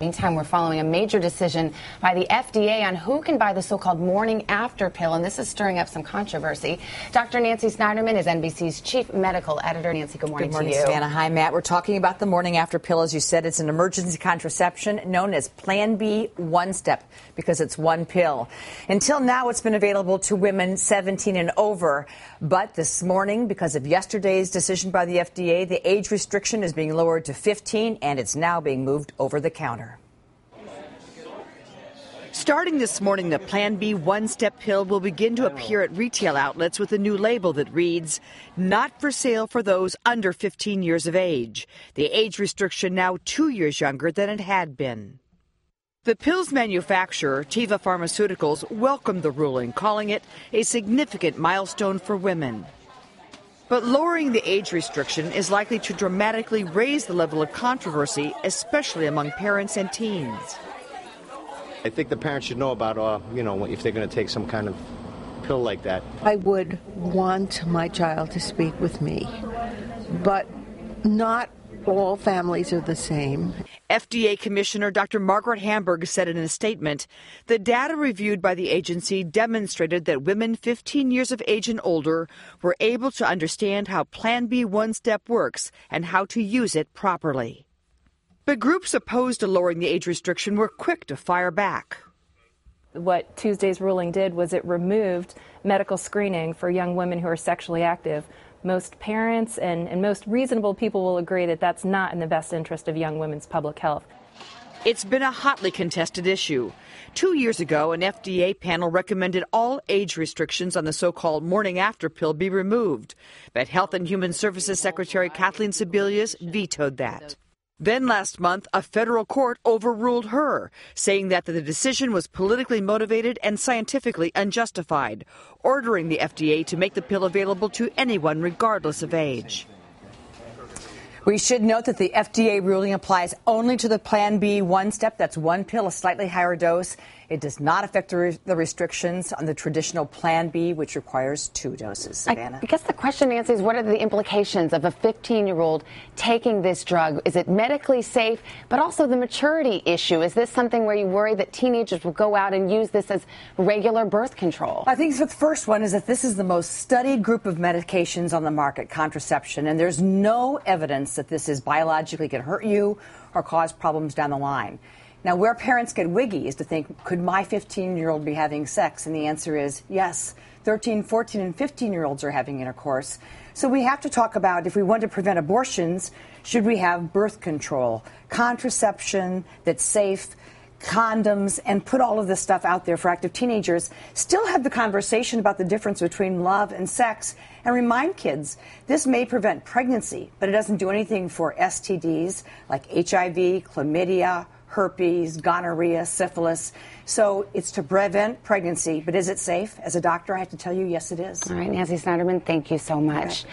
Meantime, we're following a major decision by the FDA on who can buy the so-called morning after pill, and this is stirring up some controversy. Dr. Nancy Snyderman is NBC's chief medical editor. Nancy, good morning to you. Savannah. Hi, Matt. We're talking about the morning after pill. As you said, it's an emergency contraception known as Plan B one-step because it's one pill. Until now, it's been available to women 17 and over. But this morning, because of yesterday's decision by the FDA, the age restriction is being lowered to 15, and it's now being moved over the counter. Starting this morning, the Plan B one-step pill will begin to appear at retail outlets with a new label that reads, "Not for sale for those under 15 years of age." The age restriction now 2 years younger than it had been. The pill's manufacturer, Teva Pharmaceuticals, welcomed the ruling, calling it a significant milestone for women. But lowering the age restriction is likely to dramatically raise the level of controversy, especially among parents and teens. I think the parents should know about, if they're going to take some kind of pill like that. I would want my child to speak with me, but not all families are the same. FDA Commissioner Dr. Margaret Hamburg said in a statement, the data reviewed by the agency demonstrated that women 15 years of age and older were able to understand how Plan B one-step works and how to use it properly. But groups opposed to lowering the age restriction were quick to fire back. What Tuesday's ruling did was it removed medical screening for young women who are sexually active. Most parents and most reasonable people will agree that that's not in the best interest of young women's public health. It's been a hotly contested issue. 2 years ago, an FDA panel recommended all age restrictions on the so-called morning after pill be removed. But Health and Human Services Secretary Kathleen Sebelius vetoed that. Then last month, a federal court overruled her, saying that the decision was politically motivated and scientifically unjustified, ordering the FDA to make the pill available to anyone regardless of age. We should note that the FDA ruling applies only to the Plan B one-step. That's one pill, a slightly higher dose. It does not affect the restrictions on the traditional Plan B, which requires 2 doses. Savannah? I guess the question, Nancy, is what are the implications of a 15-year-old taking this drug? Is it medically safe? But also the maturity issue. Is this something where you worry that teenagers will go out and use this as regular birth control? I think the first one is that this is the most studied group of medications on the market, contraception, and there's no evidence that this is biologically going to hurt you or cause problems down the line. Now, where parents get wiggy is to think, could my 15-year-old be having sex? And the answer is yes. 13, 14, and 15-year-olds are having intercourse. So we have to talk about, if we want to prevent abortions, should we have birth control, contraception that's safe, condoms, and put all of this stuff out there for active teenagers, still have the conversation about the difference between love and sex, and remind kids this may prevent pregnancy, but it doesn't do anything for STDs like HIV, chlamydia, herpes, gonorrhea, syphilis. So it's to prevent pregnancy, but is it safe? As a doctor, I have to tell you, yes, it is. All right, Nancy Snyderman, thank you so much.